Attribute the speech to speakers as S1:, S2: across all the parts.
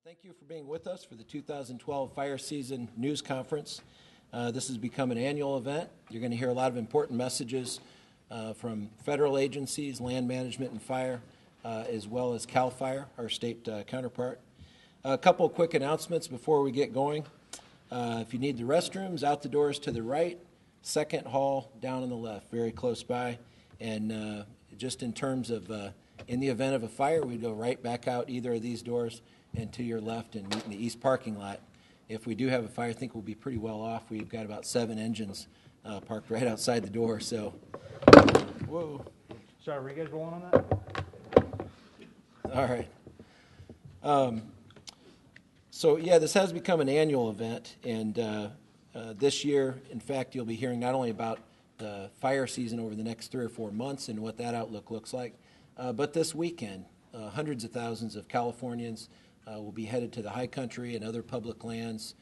S1: Thank you for being with us for the 2012 Fire Season News Conference. This has become an annual event. You're going to hear a lot of important messages from federal agencies, land management and fire, as well as CAL FIRE, our state counterpart. A couple of quick announcements before we get going. If you need the restrooms, out the doors to the right, second hall down on the left, very close by. And just in terms of in the event of a fire, we'd go right back out either of these doors and to your left and meet in the east parking lot. If we do have a fire, I think we'll be pretty well off. We've got about 7 engines parked right outside the door. So, whoa.
S2: Sorry, were you guys rolling on that?
S1: All right. So, yeah, this has become an annual event. And this year, in fact, you'll be hearing not only about the fire season over the next 3 or 4 months and what that outlook looks like, but this weekend, hundreds of thousands of Californians will be headed to the high country and other public lands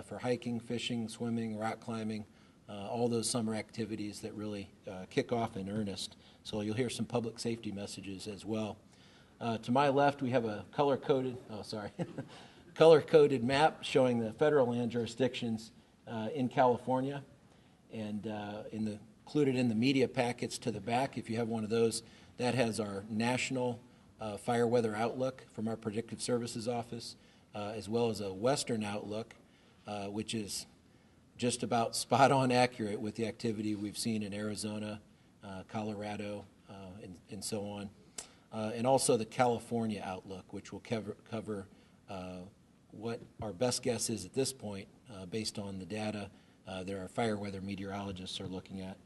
S1: for hiking, fishing, swimming, rock climbing, all those summer activities that really kick off in earnest. So you'll hear some public safety messages as well. To my left, we have a color-coded map showing the federal land jurisdictions in California, and included in the media packets to the back, if you have one of those, that has our national fire weather outlook from our Predictive Services Office, as well as a Western outlook, which is just about spot-on accurate with the activity we've seen in Arizona, Colorado, and so on. And also the California outlook, which will cover what our best guess is at this point, based on the data that our fire weather meteorologists are looking at.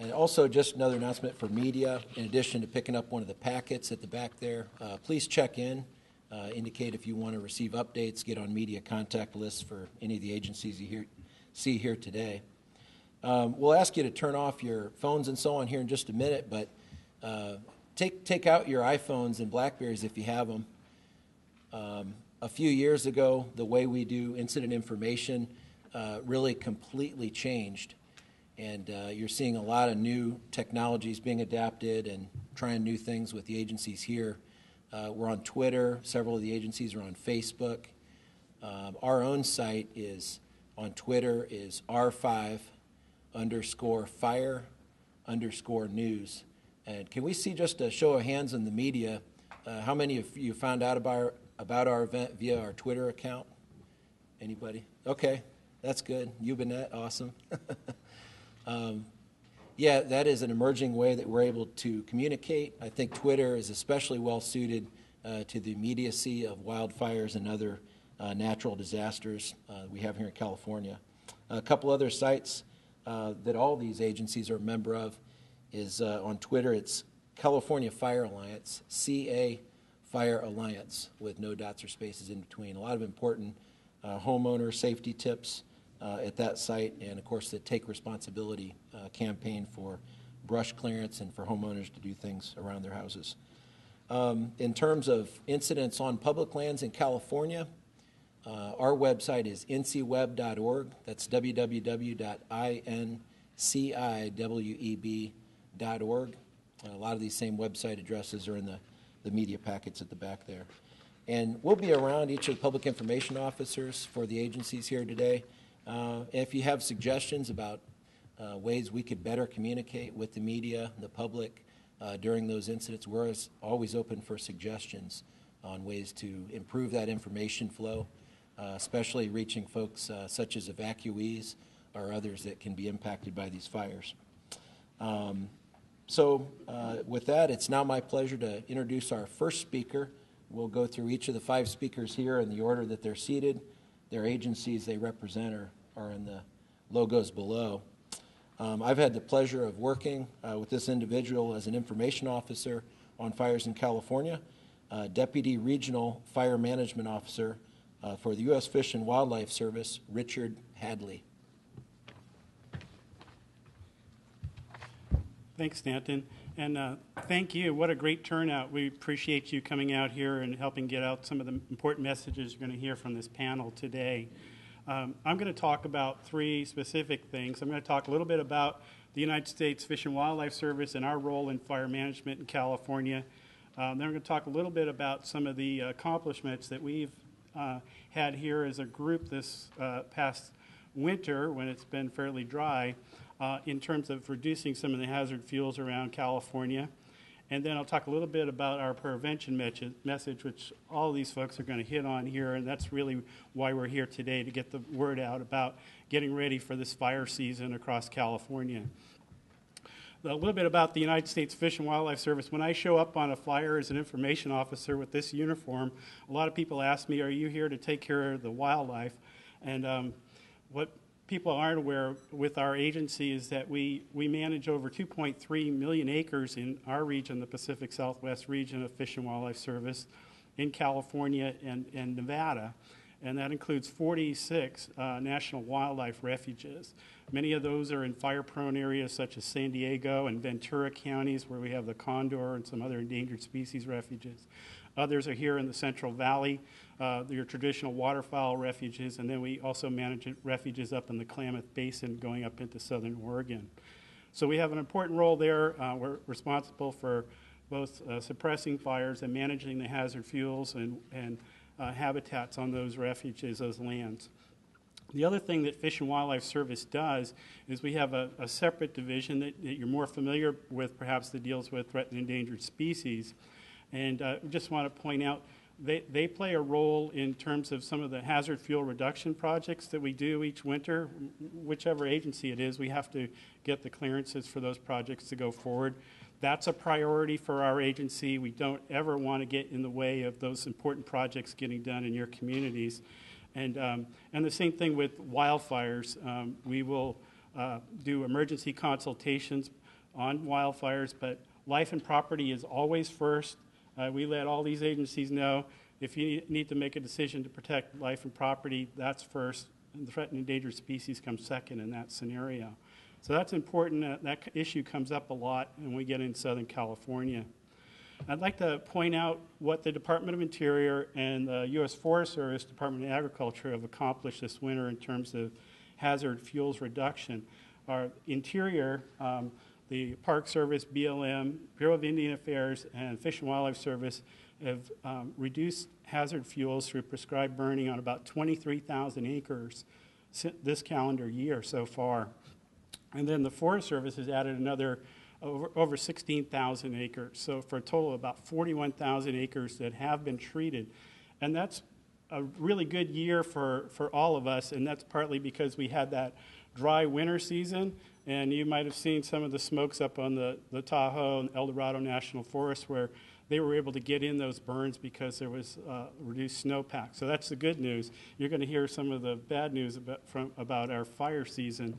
S1: And also just another announcement for media, in addition to picking up one of the packets at the back there, please check in, indicate if you want to receive updates, get on media contact lists for any of the agencies you see here today. We'll ask you to turn off your phones and so on here in just a minute, but take out your iPhones and BlackBerries if you have them. A few years ago, the way we do incident information really completely changed. And you're seeing a lot of new technologies being adapted and trying new things with the agencies here. We're on Twitter. Several of the agencies are on Facebook. Our own site is on Twitter is R5_fire_news. And can we see just a show of hands in the media? How many of you found out about our event via our Twitter account? Anybody? Okay, that's good. Ubinet, awesome. Yeah, that is an emerging way that we're able to communicate. I think Twitter is especially well suited to the immediacy of wildfires and other natural disasters we have here in California. A couple other sites that all these agencies are a member of is on Twitter. It's California Fire Alliance, CA Fire Alliance, with no dots or spaces in between. A lot of important homeowner safety tips at that site, and of course the Take Responsibility campaign for brush clearance and for homeowners to do things around their houses. In terms of incidents on public lands in California, our website is ncweb.org. That's www.nciweb.org. A lot of these same website addresses are in the media packets at the back there. And we'll be around each of the public information officers for the agencies here today. If you have suggestions about ways we could better communicate with the media, the public, during those incidents, we're always open for suggestions on ways to improve that information flow, especially reaching folks such as evacuees or others that can be impacted by these fires. With that, it's now my pleasure to introduce our first speaker. We'll go through each of the 5 speakers here in the order that they're seated. Their agencies they represent are in the logos below. I've had the pleasure of working with this individual as an information officer on fires in California, Deputy Regional Fire Management Officer for the U.S. Fish and Wildlife Service, Richard Hadley.
S3: Thanks, Stanton. And thank you. What a great turnout. We appreciate you coming out here and helping get out some of the important messages you're going to hear from this panel today. I'm going to talk about 3 specific things. I'm going to talk a little bit about the United States Fish and Wildlife Service and our role in fire management in California. Then we're going to talk a little bit about some of the accomplishments that we've had here as a group this past winter when it's been fairly dry in terms of reducing some of the hazard fuels around California. And then I'll talk a little bit about our prevention message, which all of these folks are going to hit on here, and that's really why we're here today, to get the word out about getting ready for this fire season across California. A little bit about the United States Fish and Wildlife Service. When I show up on a flyer as an information officer with this uniform, a lot of people ask me, are you here to take care of the wildlife? And what people aren't aware with our agency is that we manage over 2.3 million acres in our region, the Pacific Southwest region of Fish and Wildlife Service, in California and Nevada. And that includes 46 national wildlife refuges. Many of those are in fire-prone areas such as San Diego and Ventura counties, where we have the condor and some other endangered species refuges. Others are here in the Central Valley, your traditional waterfowl refuges, and then we also manage refuges up in the Klamath Basin going up into southern Oregon. So we have an important role there. We're responsible for both suppressing fires and managing the hazard fuels and habitats on those refuges, those lands. The other thing that Fish and Wildlife Service does is we have a separate division that you're more familiar with, perhaps, that deals with threatened and endangered species. And just want to point out, they play a role in terms of some of the hazard fuel reduction projects that we do each winter. Whichever agency it is, we have to get the clearances for those projects to go forward. That's a priority for our agency. We don't ever want to get in the way of those important projects getting done in your communities. And the same thing with wildfires. We will do emergency consultations on wildfires, but life and property is always first. We let all these agencies know if you need to make a decision to protect life and property, that's first, and the threatened and endangered species comes second in that scenario. So that's important. That issue comes up a lot when we get in Southern California. I'd like to point out what the Department of Interior and the U.S. Forest Service, Department of Agriculture, have accomplished this winter in terms of hazard fuels reduction. Our Interior, the Park Service, BLM, Bureau of Indian Affairs, and Fish and Wildlife Service have reduced hazard fuels through prescribed burning on about 23,000 acres this calendar year so far. And then the Forest Service has added another over 16,000 acres, so for a total of about 41,000 acres that have been treated. And that's a really good year for all of us, and that's partly because we had that dry winter season, and you might have seen some of the smokes up on the Tahoe and El Dorado National Forest where they were able to get in those burns because there was reduced snowpack. So that's the good news. You're going to hear some of the bad news about our fire season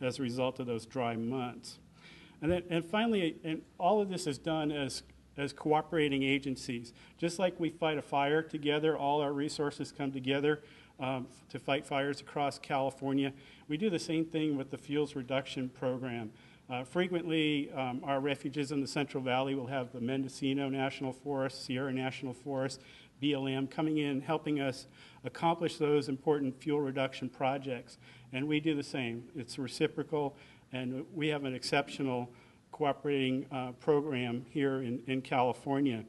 S3: as a result of those dry months. And finally, and all of this is done as cooperating agencies. Just like we fight a fire together, all our resources come together to fight fires across California. We do the same thing with the fuels reduction program. Frequently, our refuges in the Central Valley will have the Mendocino National Forest, Sierra National Forest, BLM coming in, helping us accomplish those important fuel reduction projects. And we do the same. It's reciprocal, and we have an exceptional cooperating program here in California.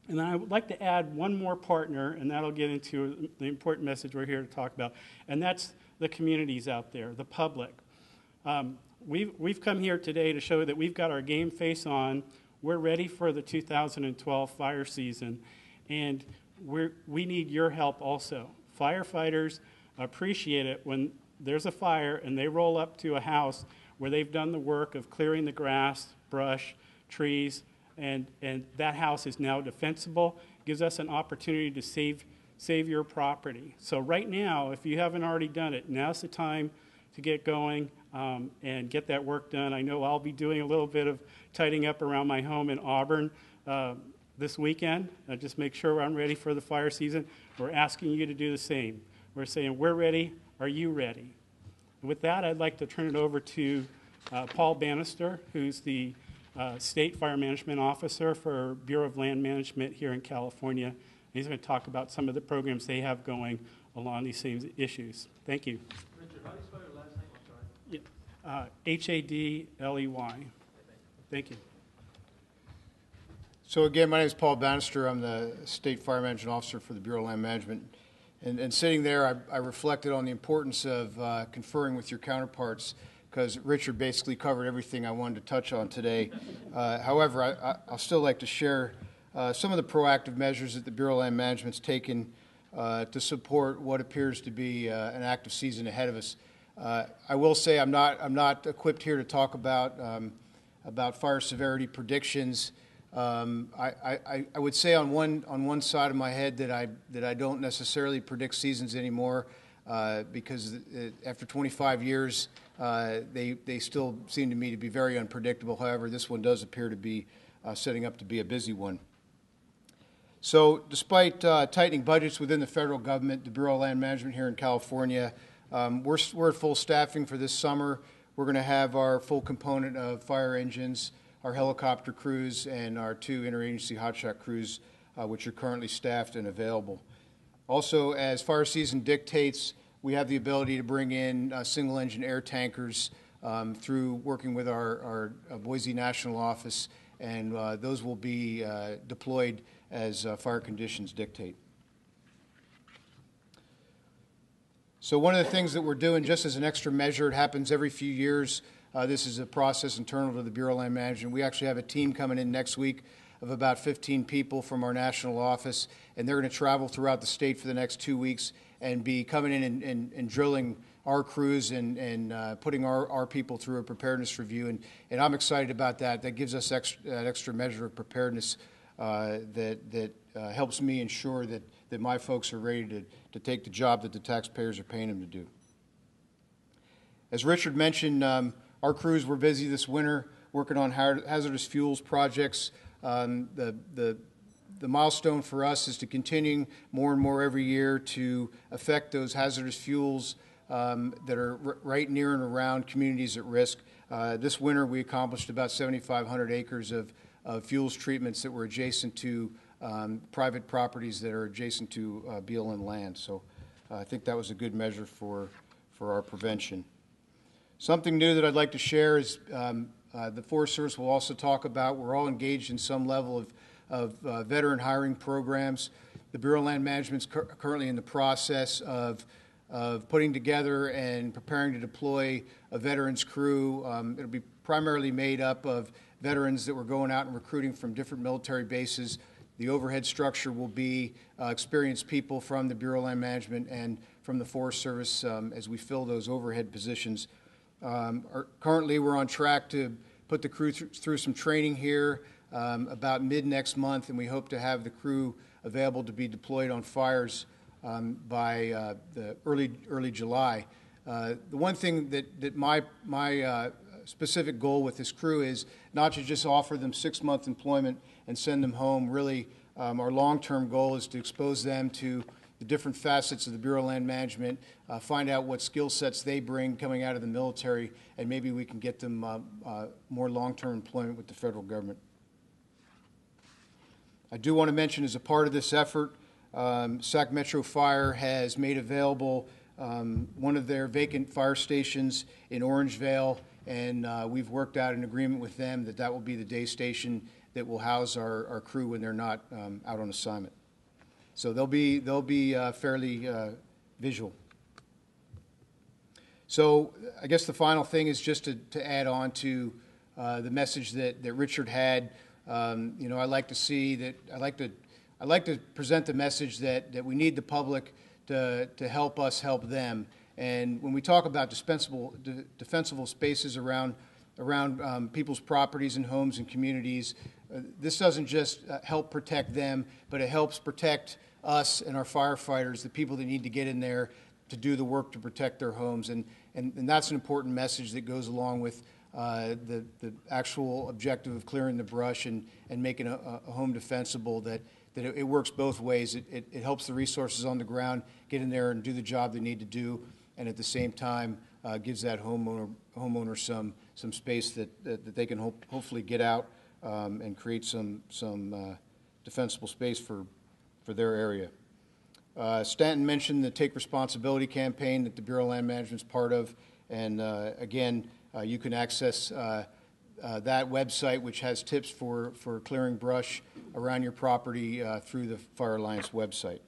S3: And I would like to add one more partner, and that'll get into the important message we're here to talk about, and that's the communities out there, the public. We've come here today to show that we've got our game face on. We're ready for the 2012 fire season, and we need your help also. Firefighters appreciate it when there's a fire and they roll up to a house where they've done the work of clearing the grass, brush, trees, and that house is now defensible. Gives us an opportunity to save your property. So right now, if you haven't already done it, now's the time to get going and get that work done. I know I'll be doing a little bit of tidying up around my home in Auburn this weekend. Just make sure I'm ready for the fire season. We're asking you to do the same. We're saying, we're ready. Are you ready? And with that, I'd like to turn it over to Paul Bannister, who's the State Fire Management Officer for Bureau of Land Management here in California. He's going to talk about some of the programs they have going along these same issues. Thank you.
S2: Richard, how do you spell your last name? I'm sorry.
S3: Hadley. Thank you.
S4: So again, my name is Paul Bannister. I'm the State Fire Management Officer for the Bureau of Land Management. And sitting there, I reflected on the importance of conferring with your counterparts, because Richard basically covered everything I wanted to touch on today. However, I'll still like to share some of the proactive measures that the Bureau of Land Management's taken to support what appears to be an active season ahead of us. I will say I'm not equipped here to talk about fire severity predictions. I would say on one side of my head that I don't necessarily predict seasons anymore, because after 25 years they still seem to me to be very unpredictable. However, this one does appear to be setting up to be a busy one. So despite tightening budgets within the federal government, the Bureau of Land Management here in California, we're at full staffing for this summer. We're going to have our full complement of fire engines, our helicopter crews, and our 2 interagency hotshot crews, which are currently staffed and available. Also, as fire season dictates, we have the ability to bring in single-engine air tankers through working with our Boise National Office, and those will be deployed as fire conditions dictate. So one of the things that we're doing, just as an extra measure, it happens every few years. This is a process internal to the Bureau of Land Management. We actually have a team coming in next week of about 15 people from our national office, and they're going to travel throughout the state for the next 2 weeks and be coming in and drilling our crews and putting our people through a preparedness review. And I'm excited about that. That gives us that extra measure of preparedness that helps me ensure that my folks are ready to take the job that the taxpayers are paying them to do. As Richard mentioned, our crews were busy this winter working on hazardous fuels projects. The milestone for us is to continue more and more every year to affect those hazardous fuels that are right near and around communities at risk. This winter we accomplished about 7,500 acres of fuels treatments that were adjacent to private properties that are adjacent to BLM land. So I think that was a good measure for our prevention. Something new that I'd like to share is the Forest Service will also talk about, we're all engaged in some level of veteran hiring programs. The Bureau of Land Management is currently in the process of putting together and preparing to deploy a veterans crew. It'll be primarily made up of veterans that were going out and recruiting from different military bases. The overhead structure will be experienced people from the Bureau of Land Management and from the Forest Service as we fill those overhead positions. Currently, we're on track to put the crew through some training here about mid-next month, and we hope to have the crew available to be deployed on fires by the early July. The one thing that my specific goal with this crew is not to just offer them 6-month employment and send them home. Really, our long-term goal is to expose them to the different facets of the Bureau of Land Management, find out what skill sets they bring coming out of the military, and maybe we can get them more long-term employment with the federal government. I do want to mention, as a part of this effort, Sac Metro Fire has made available one of their vacant fire stations in Orangevale, and we've worked out an agreement with them that will be the day station that will house our crew when they're not out on assignment. So they'll be fairly visual. So I guess the final thing is just to add on to the message that Richard had. You know, I like to present the message that we need the public to help us help them. And when we talk about defensible spaces around people's properties and homes and communities, this doesn't just help protect them, but it helps protect us and our firefighters, the people that need to get in there to do the work to protect their homes. And that's an important message that goes along with the actual objective of clearing the brush and making a home defensible, that it works both ways. It helps the resources on the ground get in there and do the job they need to do, and at the same time gives that homeowner some space that they can hopefully get out and create some defensible space for their area. Stanton mentioned the Take Responsibility campaign that the Bureau of Land Management is part of, and again, you can access that website, which has tips for clearing brush around your property through the Fire Alliance website.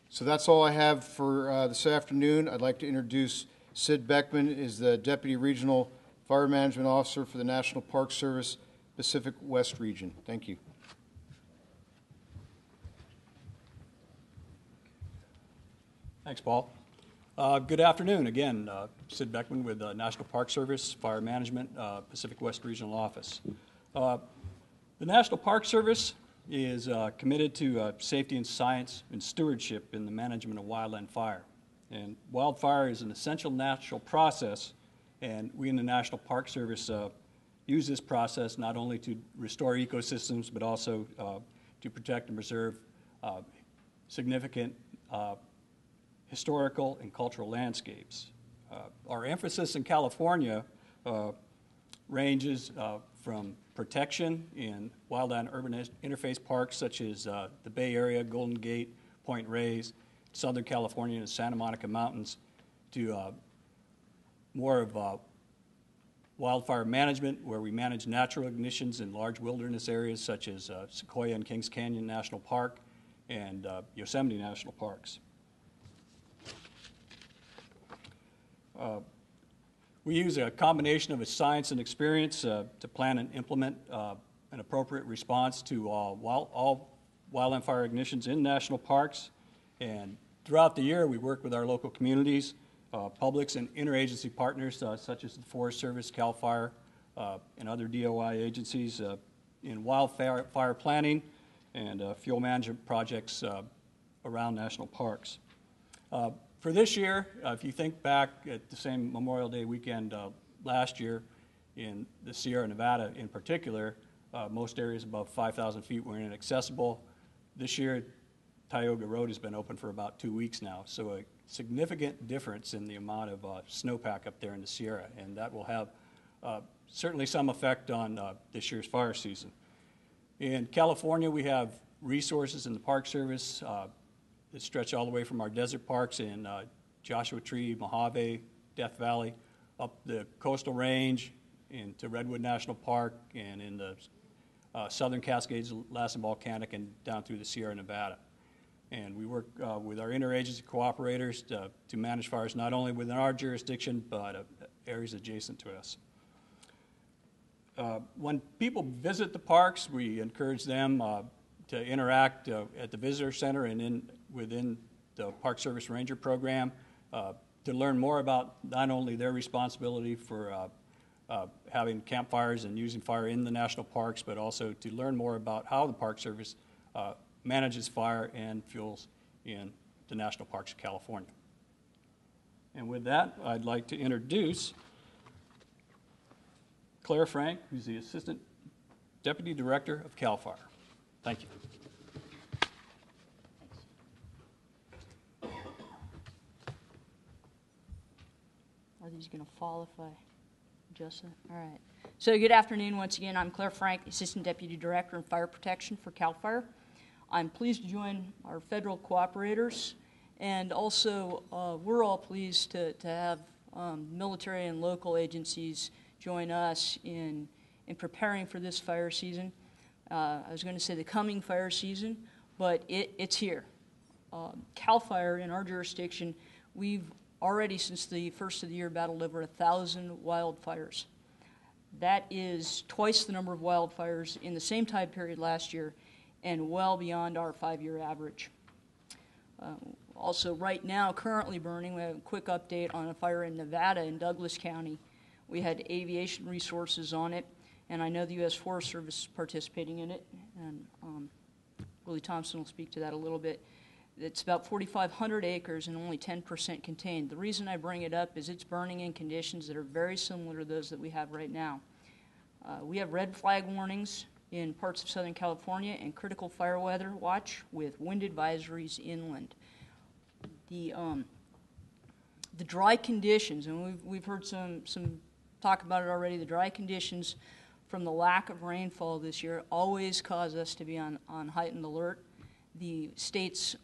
S4: So that's all I have for this afternoon. I'd like to introduce Sid Beckman, is the Deputy Regional Fire Management Officer for the National Park Service Pacific West Region. Thank you.
S5: Thanks, Paul. Good afternoon. Again, Sid Beckman with National Park Service, Fire Management, Pacific West Regional Office. The National Park Service is committed to safety and science and stewardship in the management of wildland fire. And wildfire is an essential natural process, and we in the National Park Service use this process not only to restore ecosystems, but also to protect and preserve significant historical and cultural landscapes. Our emphasis in California ranges from protection in wildland urban interface parks such as the Bay Area, Golden Gate, Point Reyes, Southern California, and Santa Monica Mountains, to more of wildfire management, where we manage natural ignitions in large wilderness areas such as Sequoia and Kings Canyon National Park and Yosemite National Parks. We use a combination of science and experience to plan and implement an appropriate response to all wildland fire ignitions in national parks. And throughout the year, we work with our local communities, publics, and interagency partners such as the Forest Service, CAL FIRE, and other DOI agencies in wildfire planning and fuel management projects around national parks. For this year, if you think back at the same Memorial Day weekend last year in the Sierra Nevada in particular, most areas above 5,000 feet were inaccessible. This year, Tioga Road has been open for about 2 weeks now, so a significant difference in the amount of snowpack up there in the Sierra, and that will have certainly some effect on this year's fire season. In California, we have resources in the Park Service that stretch all the way from our desert parks in Joshua Tree, Mojave, Death Valley, up the coastal range into Redwood National Park, and in the southern Cascades, Lassen Volcanic, and down through the Sierra Nevada. And we work with our interagency cooperators to manage fires not only within our jurisdiction, but areas adjacent to us. When people visit the parks, we encourage them to interact at the visitor center and within the Park Service Ranger program to learn more about not only their responsibility for having campfires and using fire in the national parks, but also to learn more about how the Park Service manages fire and fuels in the national parks of California. And with that, I'd like to introduce Claire Frank, who's the Assistant Deputy Director of CAL FIRE. Thank you.
S6: Are these going to fall if I adjust that? All right. So good afternoon once again. I'm Claire Frank, Assistant Deputy Director in Fire Protection for CAL FIRE. I'm pleased to join our federal cooperators, and also we're all pleased to have military and local agencies join us in preparing for this fire season. I was going to say the coming fire season, but it's here. CAL FIRE in our jurisdiction, we've already since the first of the year battled over 1,000 wildfires. That is twice the number of wildfires in the same time period last year and well beyond our 5-year average. Also right now, currently burning, we have a quick update on a fire in Nevada in Douglas County. We had aviation resources on it, and I know the U.S. Forest Service is participating in it, and Willie Thompson will speak to that a little bit. It's about 4,500 acres and only 10% contained. The reason I bring it up is it's burning in conditions that are very similar to those that we have right now. We have red flag warnings in parts of Southern California and critical fire weather watch with wind advisories inland. The dry conditions, and we've heard some talk about it already, the dry conditions from the lack of rainfall this year always cause us to be on heightened alert. The state's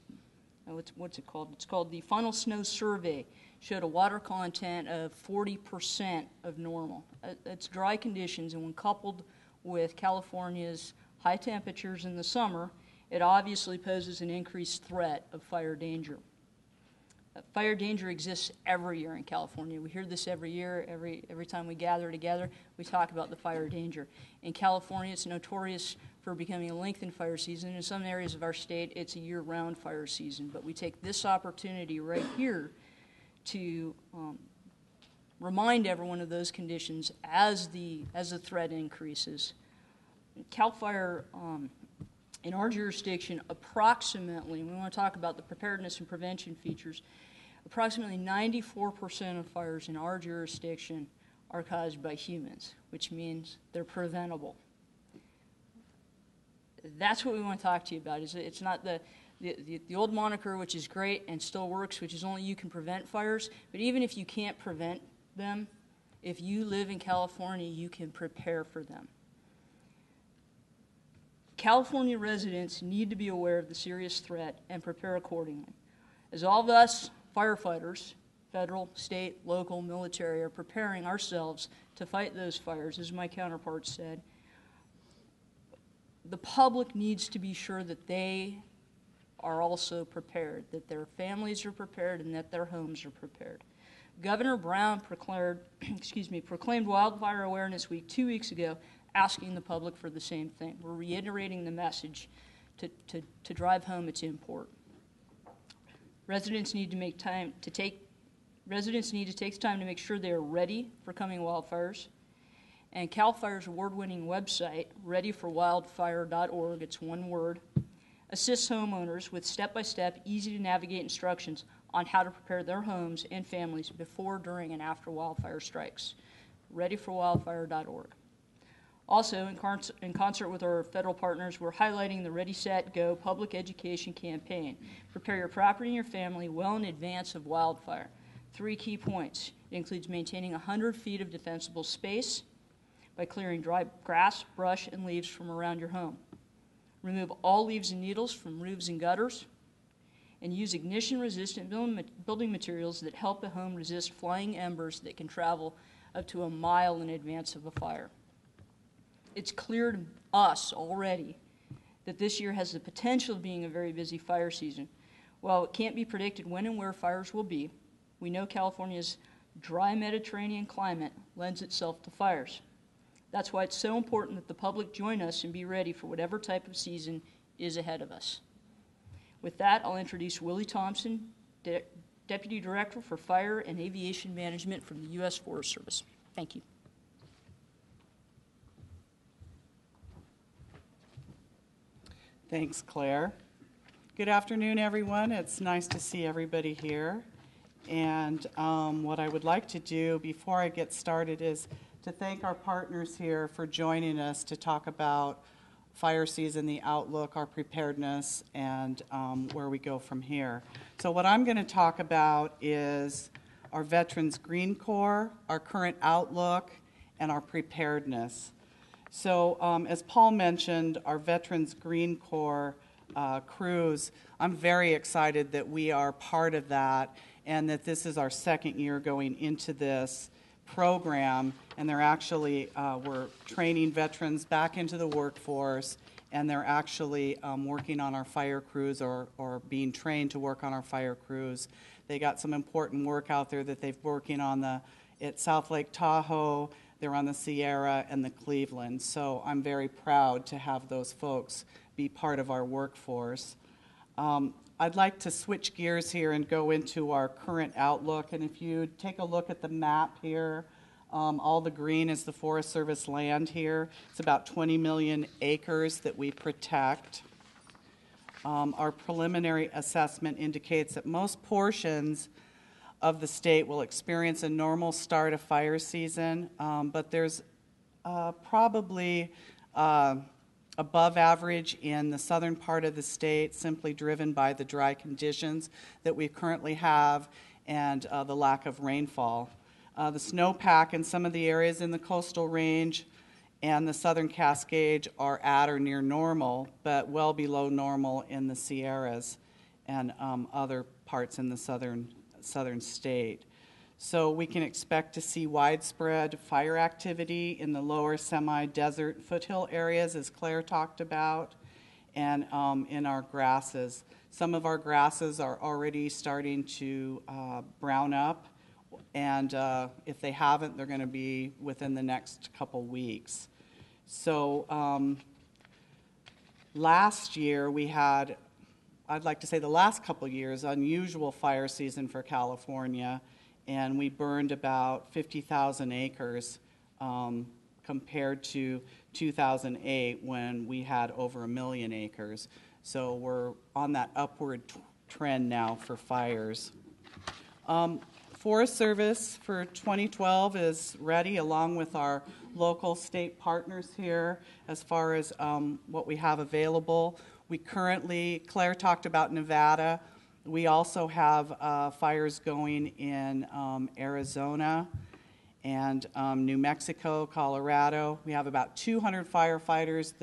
S6: what's it called? It's called the Final Snow Survey. Showed a water content of 40% of normal. It's dry conditions, and when coupled with California's high temperatures in the summer, it obviously poses an increased threat of fire danger. Fire danger exists every year in California. We hear this every year. Every time we gather together, we talk about the fire danger. In California, it's notorious for becoming a lengthened fire season. In some areas of our state, it's a year-round fire season. But we take this opportunity right here to remind everyone of those conditions as the threat increases. CAL FIRE in our jurisdiction, approximately, we want to talk about the preparedness and prevention features, approximately 94% of fires in our jurisdiction are caused by humans, which means they're preventable. That's what we want to talk to you about. It's not the old moniker, which is great and still works, which is only you can prevent fires, but even if you can't prevent them, if you live in California, you can prepare for them. California residents need to be aware of the serious threat and prepare accordingly. As all of us firefighters, federal, state, local, military, are preparing ourselves to fight those fires, as my counterpart said, the public needs to be sure that they are also prepared, that their families are prepared, and that their homes are prepared. Governor Brown proclaimed Wildfire Awareness Week 2 weeks ago, asking the public for the same thing. We're reiterating the message to drive home its import. Residents need to take time to make sure they are ready for coming wildfires. And CAL FIRE's award-winning website, readyforwildfire.org, it's one word, assists homeowners with step-by-step, easy-to-navigate instructions on how to prepare their homes and families before, during, and after wildfire strikes. readyforwildfire.org. Also, in concert with our federal partners, we're highlighting the Ready, Set, Go public education campaign. Prepare your property and your family well in advance of wildfire. 3 key points. It includes maintaining 100 feet of defensible space by clearing dry grass, brush, and leaves from around your home. Remove all leaves and needles from roofs and gutters, and use ignition-resistant building materials that help a home resist flying embers that can travel up to a mile in advance of a fire. It's clear to us already that this year has the potential of being a very busy fire season. While it can't be predicted when and where fires will be, we know California's dry Mediterranean climate lends itself to fires. That's why it's so important that the public join us and be ready for whatever type of season is ahead of us. With that, I'll introduce Willie Thompson, Deputy Director for Fire and Aviation Management from the U.S. Forest Service. Thank you.
S7: Thanks, Claire. Good afternoon, everyone. It's nice to see everybody here. And what I would like to do before I get started is to thank our partners here for joining us to talk about fire season, the outlook, our preparedness, and where we go from here. So what I'm going to talk about is our Veterans Green Corps, our current outlook, and our preparedness. So as Paul mentioned, our Veterans Green Corps cruise, I'm very excited that we are part of that and that this is our second year going into this program, and they're actually, we're training veterans back into the workforce, and they're actually working on our fire crews or being trained to work on our fire crews. They got some important work out there that they've working on at South Lake Tahoe. They're on the Sierra and the Cleveland. So I'm very proud to have those folks be part of our workforce. I'd like to switch gears here and go into our current outlook. And if you take a look at the map here, all the green is the Forest Service land here. It's about 20 million acres that we protect. Our preliminary assessment indicates that most portions of the state will experience a normal start of fire season, but there's probably above average in the southern part of the state, simply driven by the dry conditions that we currently have and the lack of rainfall. The snowpack in some of the areas in the coastal range and the southern Cascade are at or near normal, but well below normal in the Sierras. and other parts in the southern state. So we can expect to see widespread fire activity in the lower semi-desert foothill areas, as Claire talked about, and in our grasses. Some of our grasses are already starting to brown up, and if they haven't, they're going to be within the next couple weeks. So last year we had, I'd like to say the last couple years, unusual fire season for California, and we burned about 50,000 acres compared to 2008 when we had over 1 million acres. So we're on that upward trend now for fires. Forest Service for 2012 is ready, along with our local state partners here, as far as what we have available. We currently, Claire talked about Nevada. We also have fires going in Arizona and New Mexico, Colorado. We have about 200 firefighters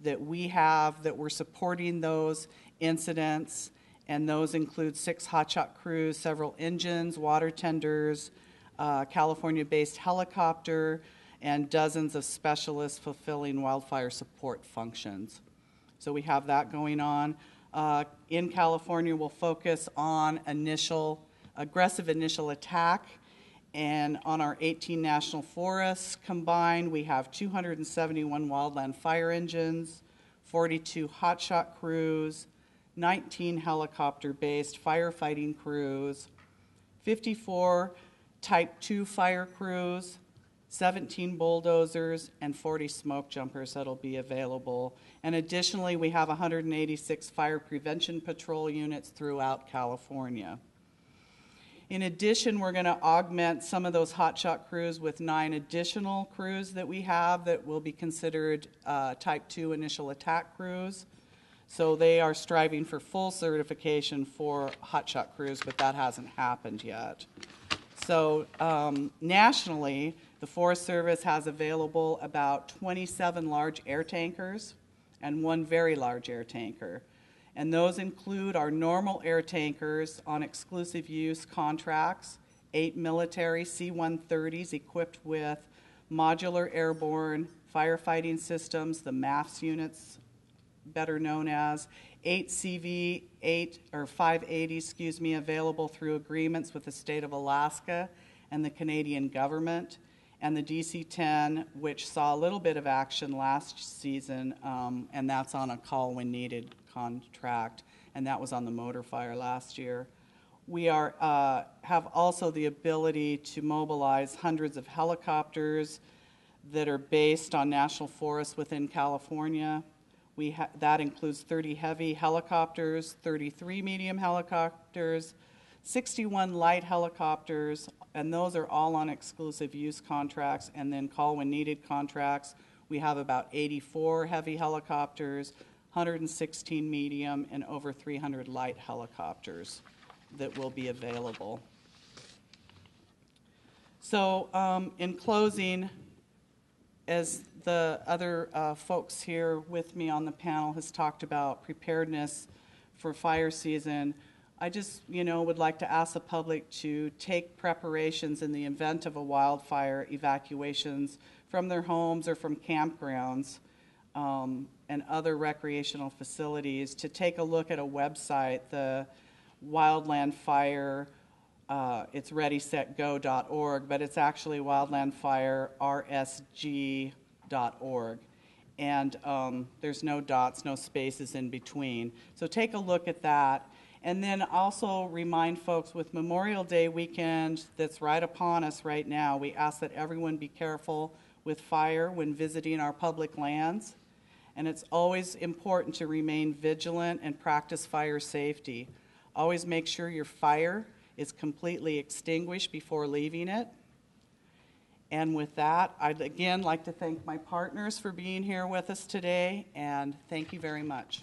S7: that we have that we're supporting those incidents, and those include 6 hotshot crews, several engines, water tenders, California-based helicopter, and dozens of specialists fulfilling wildfire support functions. So we have that going on. In California, we'll focus on aggressive initial attack, and on our 18 national forests combined, we have 271 wildland fire engines, 42 hotshot crews, 19 helicopter-based firefighting crews, 54 Type 2 fire crews, 17 bulldozers, and 40 smoke jumpers that'll be available. And additionally, we have 186 fire prevention patrol units throughout California. In addition, we're going to augment some of those hotshot crews with 9 additional crews that we have that will be considered Type 2 initial attack crews. So they are striving for full certification for hotshot crews, but that hasn't happened yet. So nationally, the Forest Service has available about 27 large air tankers and 1 very large air tanker. And those include our normal air tankers on exclusive use contracts, 8 military C-130s equipped with modular airborne firefighting systems, the MAFS units, better known as, 8 CV-8 or 580, available through agreements with the state of Alaska and the Canadian government, and the DC-10, which saw a little bit of action last season, and that's on a call when needed contract, and that was on the motor fire last year. We have also the ability to mobilize hundreds of helicopters that are based on national forests within California. That includes 30 heavy helicopters, 33 medium helicopters, 61 light helicopters, and those are all on exclusive use contracts, and then call when needed contracts. We have about 84 heavy helicopters, 116 medium, and over 300 light helicopters that will be available. So in closing, as the other folks here with me on the panel has talked about preparedness for fire season, I just, would like to ask the public to take preparations in the event of a wildfire evacuations from their homes or from campgrounds and other recreational facilities, to take a look at a website, the Wildland Fire, it's readysetgo.org, but it's actually wildlandfirersg.org. And there's no dots, no spaces in between. So take a look at that. And then also remind folks, with Memorial Day weekend that's right upon us right now, we ask that everyone be careful with fire when visiting our public lands. And it's always important to remain vigilant and practice fire safety. Always make sure your fire is completely extinguished before leaving it. And with that, I'd again like to thank my partners for being here with us today, and thank you very much.